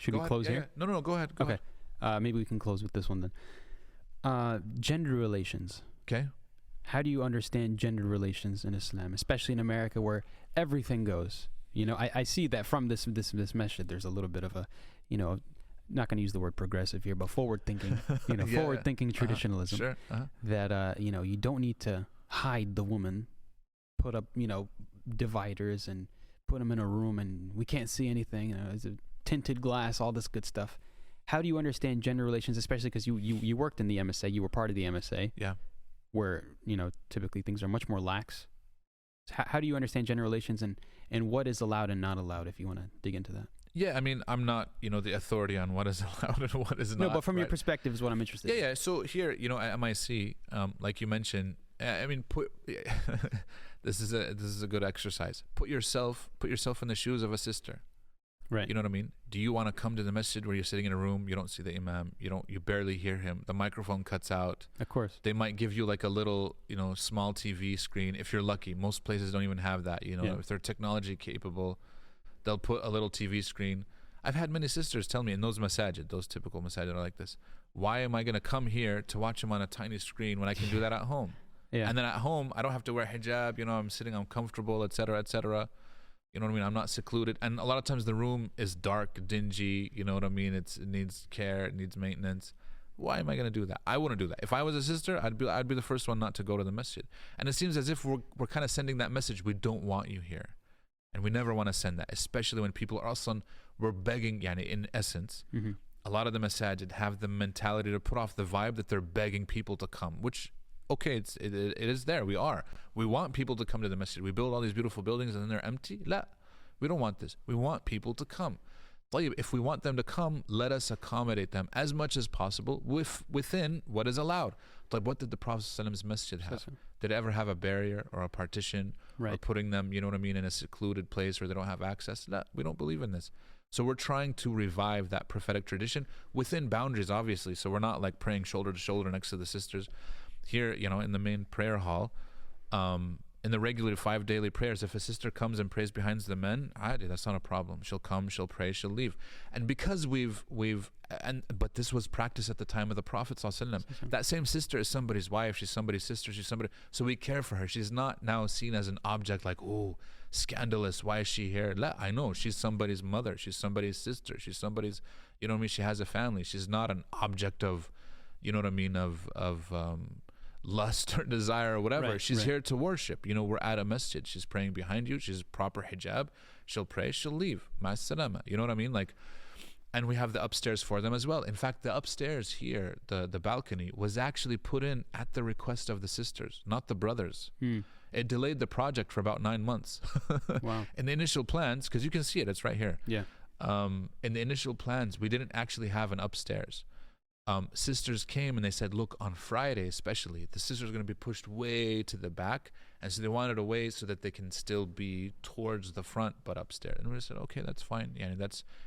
Should we close here? Yeah. No, go ahead. Okay. Maybe we can close with this one then. Gender relations. Okay. How do you understand gender relations in Islam, especially in America where everything goes? You know, I see that from this message, there's a little bit of a, you know, not going to use the word progressive here, but forward-thinking, you know, forward-thinking traditionalism. Sure. That, you know, you don't need to hide the woman, put up, you know, dividers and put them in a room and we can't see anything. You know, it's a tinted glass, all this good stuff. How do you understand gender relations, especially because you worked in the MSA, you were part of the MSA, where, you know, typically things are much more lax. How do you understand gender relations and what is allowed and not allowed, if you want to dig into that? Yeah, I mean, I'm not, you know, the authority on what is allowed and what is not. No, but from your perspective is what I'm interested in. Yeah. So here, you know, at MIC, like you mentioned, I mean, this is a good exercise. Put yourself in the shoes of a sister. Right. You know what I mean? Do you want to come to the masjid where you're sitting in a room, you don't see the imam, you barely hear him, the microphone cuts out. Of course. They might give you like a little, you know, small TV screen if you're lucky. Most places don't even have that, you know. If they're technology capable, they'll put a little TV screen. I've had many sisters tell me in those masajid, those typical masajid are like this. Why am I going to come here to watch him on a tiny screen when I can do that at home? And then at home, I don't have to wear hijab, you know, I'm comfortable, etc., etc. You know what I mean? I'm not secluded. And a lot of times the room is dark, dingy, you know what I mean? It needs care, it needs maintenance. Why am I going to do that? I wouldn't do that. If I was a sister, I'd be the first one not to go to the masjid. And it seems as if we're kind of sending that message, we don't want you here. And we never want to send that, especially when people are also, we're begging, yani in essence, a lot of the masajid have the mentality to put off the vibe that they're begging people to come, which, okay, it is there. We want people to come to the masjid. We build all these beautiful buildings and then they're empty. La, we don't want this. We want people to come. If we want them to come, let us accommodate them as much as possible within what is allowed. Like, what did the Prophet's masjid have? Did it ever have a barrier or a partition or putting them, you know what I mean, in a secluded place where they don't have access? No, we don't believe in this. So we're trying to revive that prophetic tradition within boundaries, obviously. So we're not like praying shoulder to shoulder next to the sisters. Here, you know, in the main prayer hall, in the regular 5 daily prayers, if a sister comes and prays behind the men, that's not a problem. She'll come, she'll pray, she'll leave. And because but this was practiced at the time of the Prophet ﷺ. That same sister is somebody's wife, she's somebody's sister, she's somebody. So we care for her. She's not now seen as an object like, oh, scandalous, why is she here? I know, she's somebody's mother, she's somebody's sister, she's somebody's, you know what I mean, she has a family. She's not an object of, you know what I mean, of lust or desire or whatever. She's here to worship. You know, we're at a masjid. She's praying behind you. She's proper hijab. She'll pray. She'll leave. Ma'as salama. You know what I mean? Like, and we have the upstairs for them as well. In fact, the upstairs here, the balcony, was actually put in at the request of the sisters, not the brothers. It delayed the project for about 9 months. Wow. In the initial plans, because you can see it, it's right here. Yeah. In the initial plans, we didn't actually have an upstairs. Sisters came and they said, look, on Friday especially, the sisters are going to be pushed way to the back, and so they wanted a way so that they can still be towards the front but upstairs. And we said, okay, that's fine. Yeah, that's